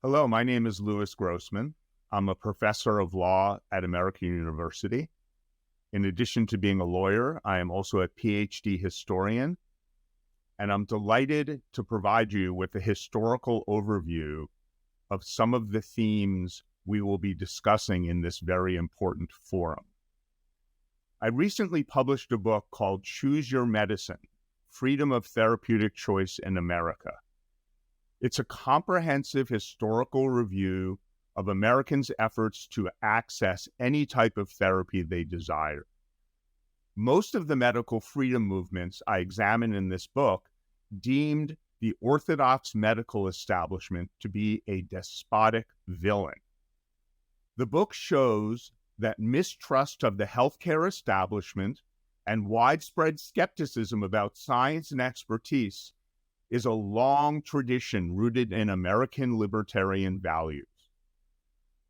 Hello, my name is Louis Grossman. I'm a professor of law at American University. In addition to being a lawyer, I am also a PhD historian, and I'm delighted to provide you with a historical overview of some of the themes we will be discussing in this very important forum. I recently published a book called Choose Your Medicine: Freedom of Therapeutic Choice in America. It's a comprehensive historical review of Americans' efforts to access any type of therapy they desire. Most of the medical freedom movements I examine in this book deemed the orthodox medical establishment to be a despotic villain. The book shows that mistrust of the healthcare establishment and widespread skepticism about science and expertise is a long tradition rooted in American libertarian values.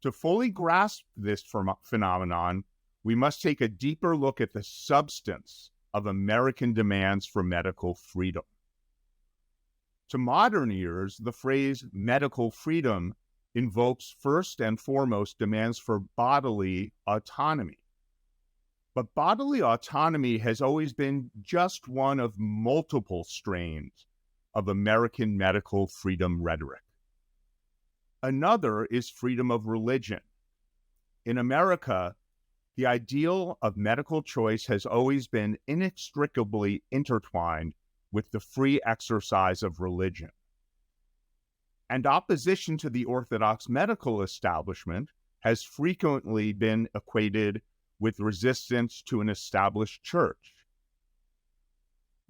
To fully grasp this phenomenon, we must take a deeper look at the substance of American demands for medical freedom. To modern ears, the phrase medical freedom invokes first and foremost demands for bodily autonomy. But bodily autonomy has always been just one of multiple strains of American medical freedom rhetoric. Another is freedom of religion. In America, the ideal of medical choice has always been inextricably intertwined with the free exercise of religion. And opposition to the orthodox medical establishment has frequently been equated with resistance to an established church.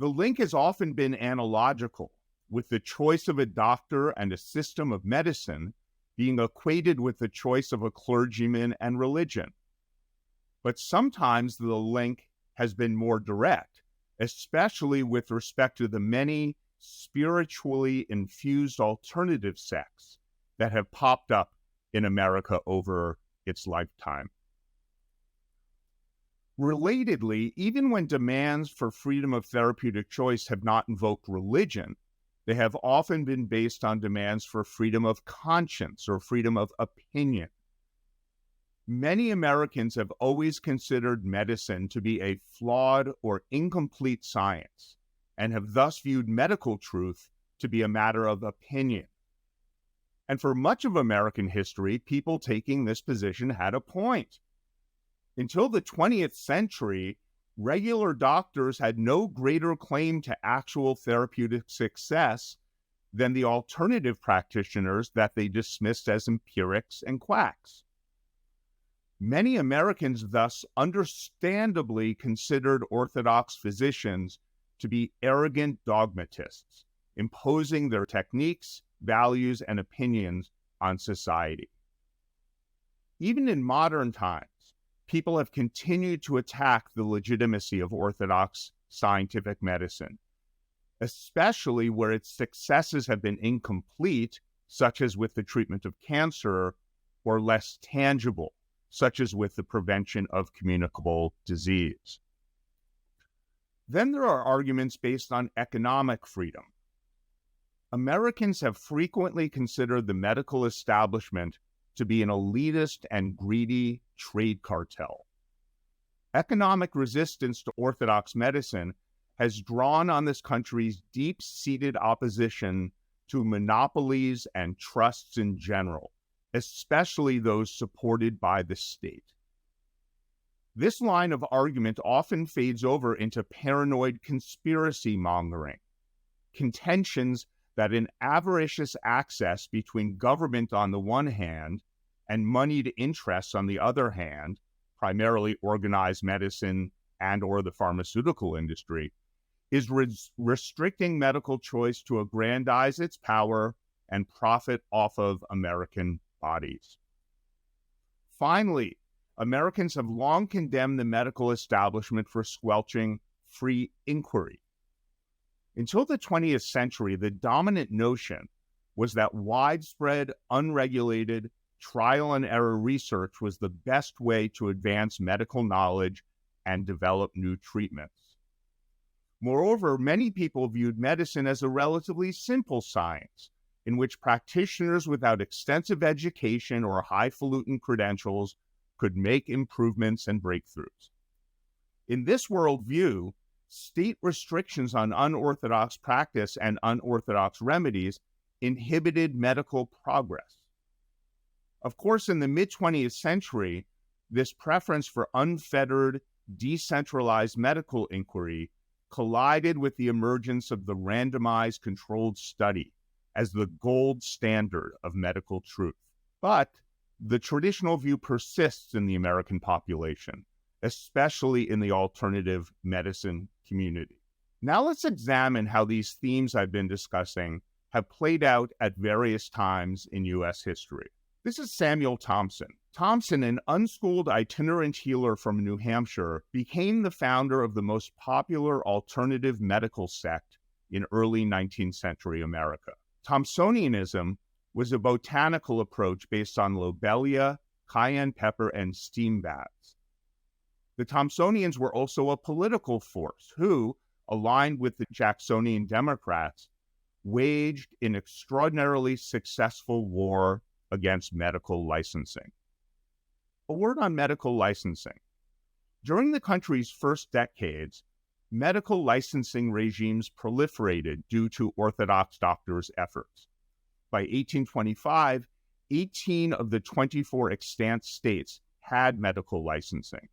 The link has often been analogical, with the choice of a doctor and a system of medicine being equated with the choice of a clergyman and religion. But sometimes the link has been more direct, especially with respect to the many spiritually infused alternative sects that have popped up in America over its lifetime. Relatedly, even when demands for freedom of therapeutic choice have not invoked religion, they have often been based on demands for freedom of conscience or freedom of opinion. Many Americans have always considered medicine to be a flawed or incomplete science and have thus viewed medical truth to be a matter of opinion. And for much of American history, people taking this position had a point. Until the 20th century, regular doctors had no greater claim to actual therapeutic success than the alternative practitioners that they dismissed as empirics and quacks. Many Americans thus understandably considered orthodox physicians to be arrogant dogmatists, imposing their techniques, values, and opinions on society. Even in modern times, people have continued to attack the legitimacy of orthodox scientific medicine, especially where its successes have been incomplete, such as with the treatment of cancer, or less tangible, such as with the prevention of communicable disease. Then there are arguments based on economic freedom. Americans have frequently considered the medical establishment to be an elitist and greedy trade cartel. Economic resistance to orthodox medicine has drawn on this country's deep-seated opposition to monopolies and trusts in general, especially those supported by the state. This line of argument often fades over into paranoid conspiracy mongering, contentions that an avaricious access between government on the one hand and moneyed interests on the other hand, primarily organized medicine and or the pharmaceutical industry, is restricting medical choice to aggrandize its power and profit off of American bodies. Finally, Americans have long condemned the medical establishment for squelching free inquiry. Until the 20th century, the dominant notion was that widespread, unregulated, trial and error research was the best way to advance medical knowledge and develop new treatments. Moreover, many people viewed medicine as a relatively simple science, in which practitioners without extensive education or highfalutin credentials could make improvements and breakthroughs. In this worldview, state restrictions on unorthodox practice and unorthodox remedies inhibited medical progress. Of course, in the mid-20th century, this preference for unfettered, decentralized medical inquiry collided with the emergence of the randomized controlled study as the gold standard of medical truth. But the traditional view persists in the American population, especially in the alternative medicine community. Now let's examine how these themes I've been discussing have played out at various times in U.S. history. This is Samuel Thompson. Thompson, an unschooled itinerant healer from New Hampshire, became the founder of the most popular alternative medical sect in early 19th century America. Thompsonianism was a botanical approach based on lobelia, cayenne pepper, and steam baths. The Thompsonians were also a political force who, aligned with the Jacksonian Democrats, waged an extraordinarily successful war against medical licensing. A word on medical licensing. During the country's first decades, medical licensing regimes proliferated due to Orthodox doctors' efforts. By 1825, 18 of the 24 extant states had medical licensing.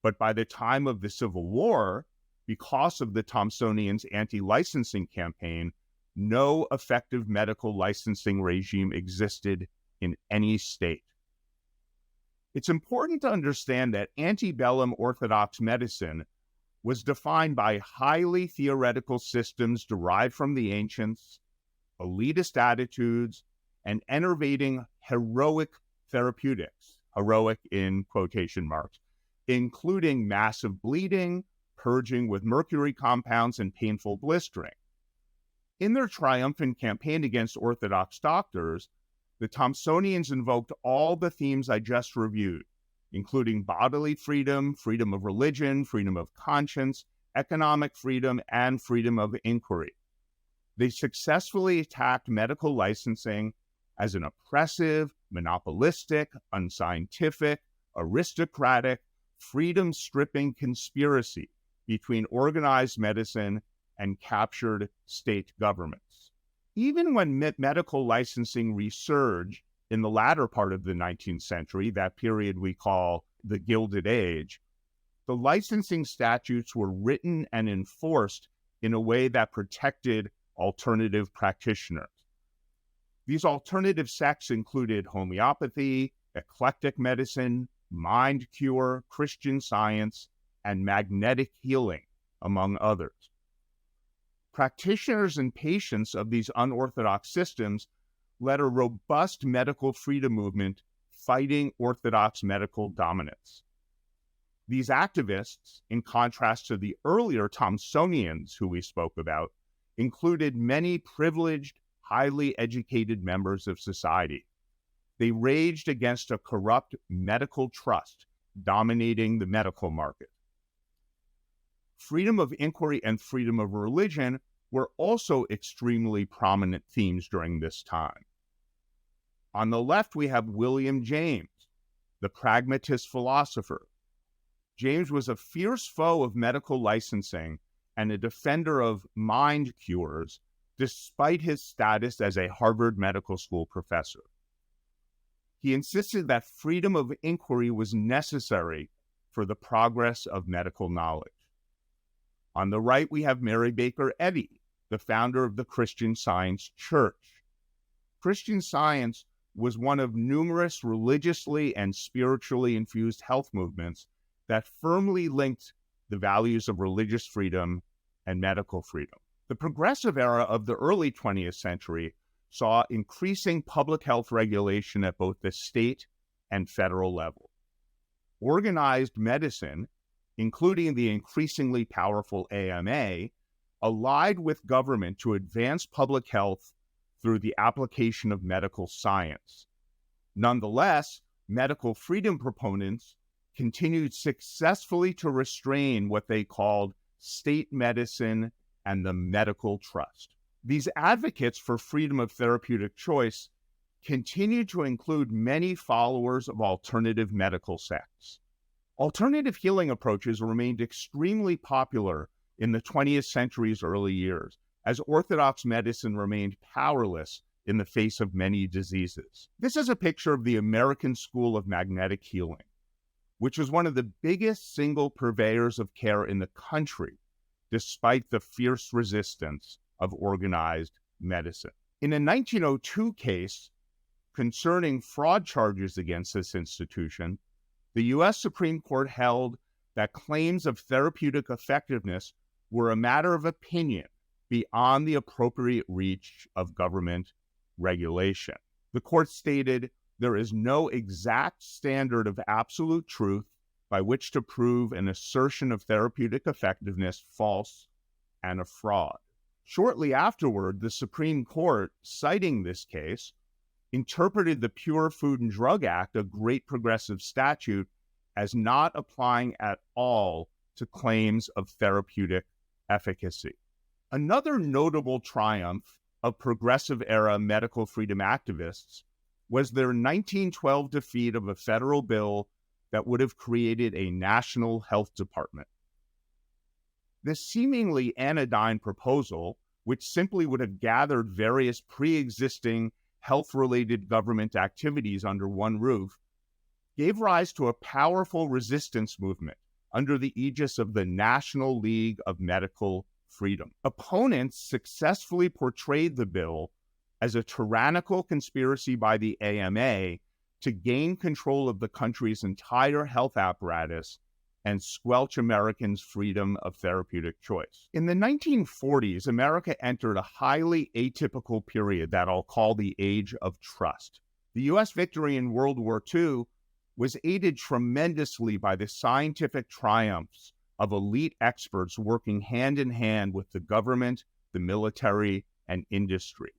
But by the time of the Civil War, because of the Thompsonians' anti-licensing campaign, no effective medical licensing regime existed in any state. It's important to understand that antebellum Orthodox medicine was defined by highly theoretical systems derived from the ancients, elitist attitudes, and enervating heroic therapeutics, heroic in quotation marks, including massive bleeding, purging with mercury compounds, and painful blistering. In their triumphant campaign against Orthodox doctors, the Thompsonians invoked all the themes I just reviewed, including bodily freedom, freedom of religion, freedom of conscience, economic freedom, and freedom of inquiry. They successfully attacked medical licensing as an oppressive, monopolistic, unscientific, aristocratic, freedom-stripping conspiracy between organized medicine and captured state governments. Even when medical licensing resurged in the latter part of the 19th century, that period we call the Gilded Age, the licensing statutes were written and enforced in a way that protected alternative practitioners. These alternative sects included homeopathy, eclectic medicine, mind cure, Christian Science, and magnetic healing, among others. Practitioners and patients of these unorthodox systems led a robust medical freedom movement fighting orthodox medical dominance. These activists, in contrast to the earlier Thompsonians who we spoke about, included many privileged, highly educated members of society. They raged against a corrupt medical trust dominating the medical market. Freedom of inquiry and freedom of religion were also extremely prominent themes during this time. On the left, we have William James, the pragmatist philosopher. James was a fierce foe of medical licensing and a defender of mind cures, despite his status as a Harvard Medical School professor. He insisted that freedom of inquiry was necessary for the progress of medical knowledge. On the right, we have Mary Baker Eddy, the founder of the Christian Science Church. Christian Science was one of numerous religiously and spiritually infused health movements that firmly linked the values of religious freedom and medical freedom. The progressive era of the early 20th century saw increasing public health regulation at both the state and federal level. Organized medicine, including the increasingly powerful AMA, allied with government to advance public health through the application of medical science. Nonetheless, medical freedom proponents continued successfully to restrain what they called state medicine and the medical trust. These advocates for freedom of therapeutic choice continue to include many followers of alternative medical sects. Alternative healing approaches remained extremely popular in the 20th century's early years, as orthodox medicine remained powerless in the face of many diseases. This is a picture of the American School of Magnetic Healing, which was one of the biggest single purveyors of care in the country, despite the fierce resistance of organized medicine. In a 1902 case concerning fraud charges against this institution, the U.S. Supreme Court held that claims of therapeutic effectiveness were a matter of opinion beyond the appropriate reach of government regulation. The court stated, there is no exact standard of absolute truth by which to prove an assertion of therapeutic effectiveness false and a fraud. Shortly afterward, the Supreme Court, citing this case, interpreted the Pure Food and Drug Act, a great progressive statute, as not applying at all to claims of therapeutic efficacy. Another notable triumph of progressive-era medical freedom activists was their 1912 defeat of a federal bill that would have created a national health department. This seemingly anodyne proposal, which simply would have gathered various pre-existing health-related government activities under one roof, gave rise to a powerful resistance movement under the aegis of the National League of Medical Freedom. Opponents successfully portrayed the bill as a tyrannical conspiracy by the AMA to gain control of the country's entire health apparatus and squelch Americans' freedom of therapeutic choice. In the 1940s, America entered a highly atypical period that I'll call the Age of Trust. The U.S. victory in World War II was aided tremendously by the scientific triumphs of elite experts working hand in hand with the government, the military, and industry.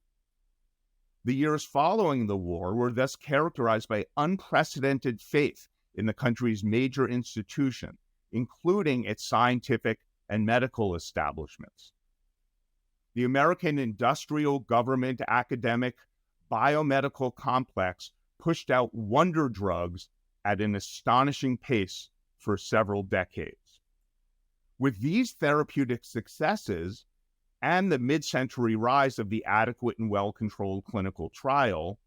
The years following the war were thus characterized by unprecedented faith in the country's major institutions, including its scientific and medical establishments. The American industrial, government, academic, biomedical complex pushed out wonder drugs at an astonishing pace for several decades. With these therapeutic successes and the mid-century rise of the adequate and well-controlled clinical trial,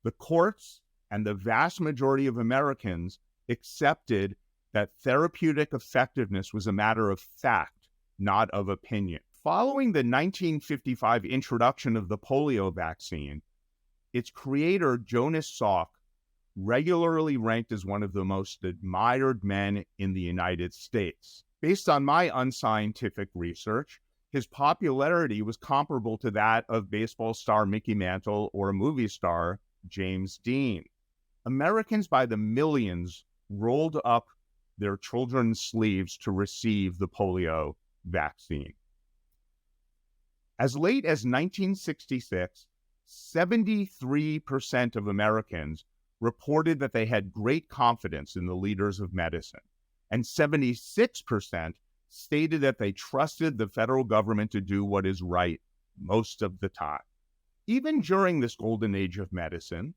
the courts and the vast majority of Americans accepted that therapeutic effectiveness was a matter of fact, not of opinion. Following the 1955 introduction of the polio vaccine, its creator, Jonas Salk, regularly ranked as one of the most admired men in the United States. Based on my unscientific research, his popularity was comparable to that of baseball star Mickey Mantle or movie star James Dean. Americans by the millions rolled up their children's sleeves to receive the polio vaccine. As late as 1966, 73% of Americans reported that they had great confidence in the leaders of medicine, and 76% stated that they trusted the federal government to do what is right most of the time. Even during this golden age of medicine,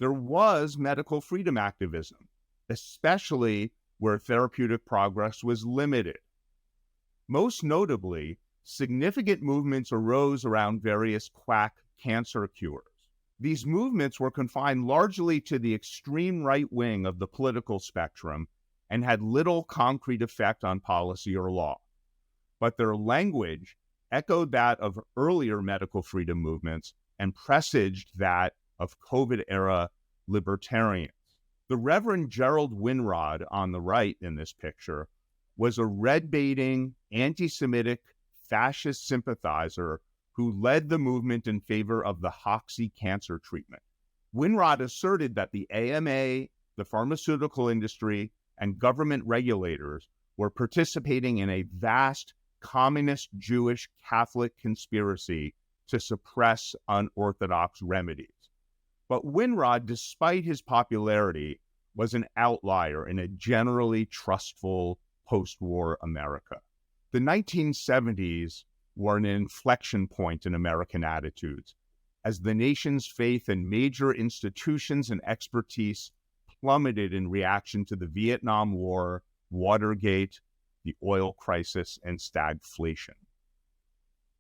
there was medical freedom activism, especially where therapeutic progress was limited. Most notably, significant movements arose around various quack cancer cures. These movements were confined largely to the extreme right wing of the political spectrum and had little concrete effect on policy or law. But their language echoed that of earlier medical freedom movements and presaged that of COVID-era libertarians. The Reverend Gerald Winrod on the right in this picture was a red-baiting, anti-Semitic, fascist sympathizer who led the movement in favor of the Hoxsey cancer treatment. Winrod asserted that the AMA, the pharmaceutical industry, and government regulators were participating in a vast communist Jewish Catholic conspiracy to suppress unorthodox remedies. But Winrod, despite his popularity, was an outlier in a generally trustful post-war America. The 1970s were an inflection point in American attitudes, as the nation's faith in major institutions and expertise plummeted in reaction to the Vietnam War, Watergate, the oil crisis, and stagflation.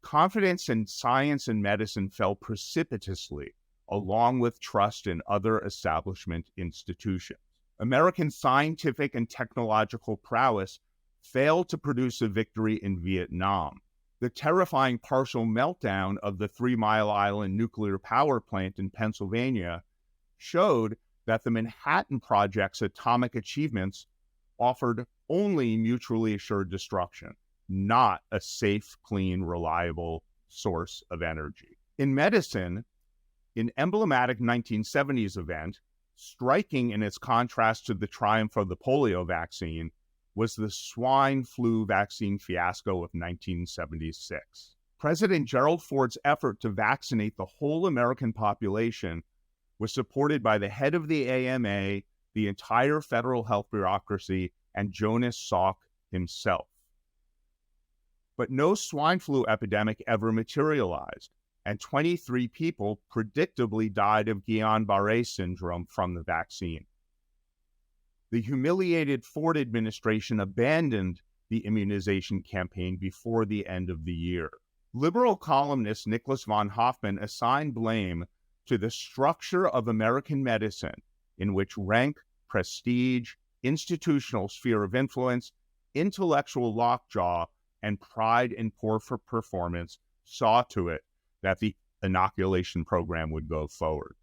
Confidence in science and medicine fell precipitously, along with trust in other establishment institutions. American scientific and technological prowess failed to produce a victory in Vietnam. The terrifying partial meltdown of the 3 Mile Island nuclear power plant in Pennsylvania showed that the Manhattan Project's atomic achievements offered only mutually assured destruction, not a safe, clean, reliable source of energy. In medicine, an emblematic 1970s event, striking in its contrast to the triumph of the polio vaccine, was the swine flu vaccine fiasco of 1976. President Gerald Ford's effort to vaccinate the whole American population was supported by the head of the AMA, the entire federal health bureaucracy, and Jonas Salk himself. But no swine flu epidemic ever materialized, and 23 people predictably died of Guillain-Barré syndrome from the vaccine. The humiliated Ford administration abandoned the immunization campaign before the end of the year. Liberal columnist Nicholas von Hoffman assigned blame to the structure of American medicine, in which rank, prestige, institutional sphere of influence, intellectual lockjaw, and pride in poor performance saw to it that the inoculation program would go forward.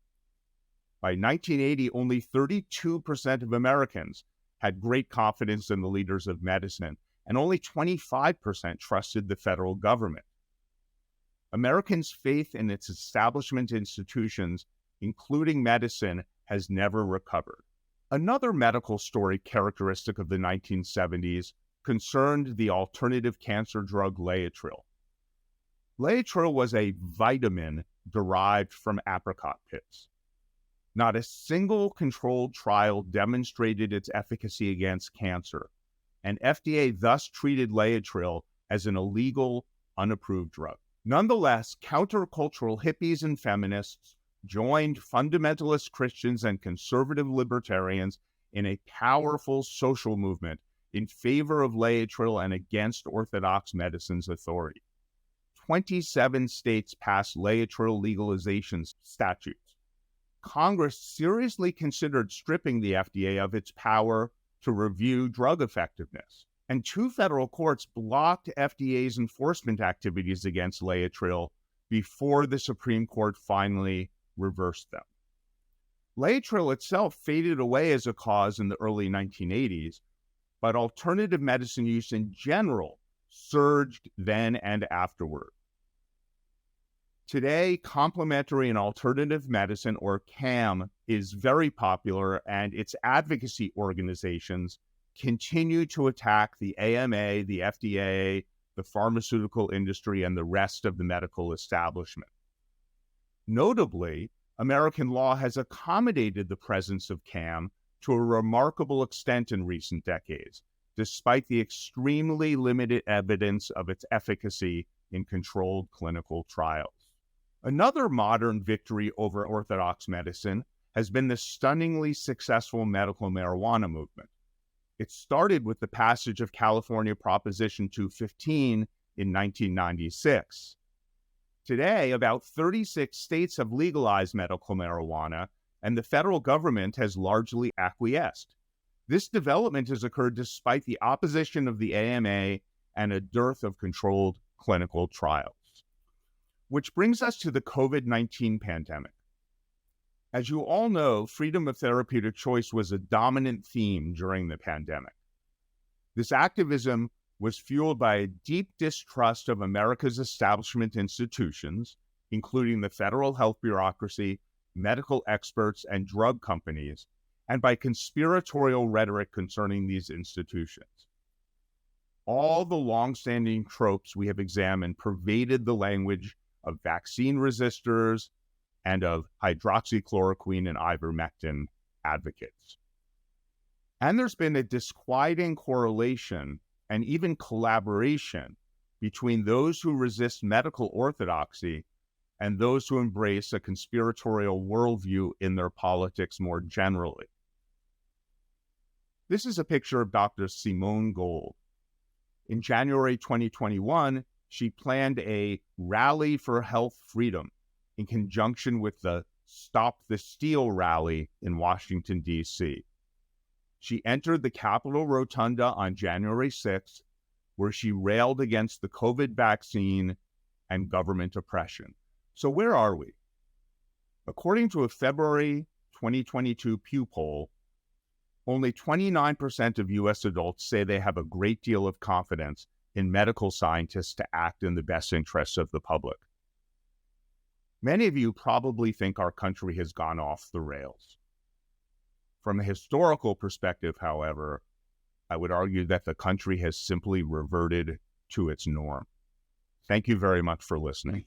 By 1980, only 32% of Americans had great confidence in the leaders of medicine, and only 25% trusted the federal government. Americans' faith in its establishment institutions, including medicine, has never recovered. Another medical story characteristic of the 1970s concerned the alternative cancer drug Laetrile. Laetrile was a vitamin derived from apricot pits. Not a single controlled trial demonstrated its efficacy against cancer, and FDA thus treated Laetrile as an illegal, unapproved drug. Nonetheless, countercultural hippies and feminists joined fundamentalist Christians and conservative libertarians in a powerful social movement in favor of Laetrile and against orthodox medicine's authority. 27 states passed Laetrile legalization statutes. Congress seriously considered stripping the FDA of its power to review drug effectiveness, and 2 federal courts blocked FDA's enforcement activities against Laetrile before the Supreme Court finally reversed them. Laetrile itself faded away as a cause in the early 1980s, but alternative medicine use in general surged then and afterward. Today, complementary and alternative medicine, or CAM, is very popular, and its advocacy organizations continue to attack the AMA, the FDA, the pharmaceutical industry, and the rest of the medical establishment. Notably, American law has accommodated the presence of CAM to a remarkable extent in recent decades, despite the extremely limited evidence of its efficacy in controlled clinical trials. Another modern victory over orthodox medicine has been the stunningly successful medical marijuana movement. It started with the passage of California Proposition 215 in 1996. Today, about 36 states have legalized medical marijuana, and the federal government has largely acquiesced. This development has occurred despite the opposition of the AMA and a dearth of controlled clinical trials. Which brings us to the COVID-19 pandemic. As you all know, freedom of therapeutic choice was a dominant theme during the pandemic. This activism was fueled by a deep distrust of America's establishment institutions, including the federal health bureaucracy, medical experts, and drug companies, and by conspiratorial rhetoric concerning these institutions. All the long-standing tropes we have examined pervaded the language of vaccine resistors and of hydroxychloroquine and ivermectin advocates. And there's been a disquieting correlation and even collaboration between those who resist medical orthodoxy and those who embrace a conspiratorial worldview in their politics more generally. This is a picture of Dr. Simone Gold. In January 2021, she planned a rally for health freedom in conjunction with the Stop the Steal rally in Washington, D.C. She entered the Capitol Rotunda on January 6th, where she railed against the COVID vaccine and government oppression. So where are we? According to a February 2022 Pew poll, only 29% of U.S. adults say they have a great deal of confidence in medical scientists to act in the best interests of the public. Many of you probably think our country has gone off the rails. From a historical perspective, however, I would argue that the country has simply reverted to its norm. Thank you very much for listening.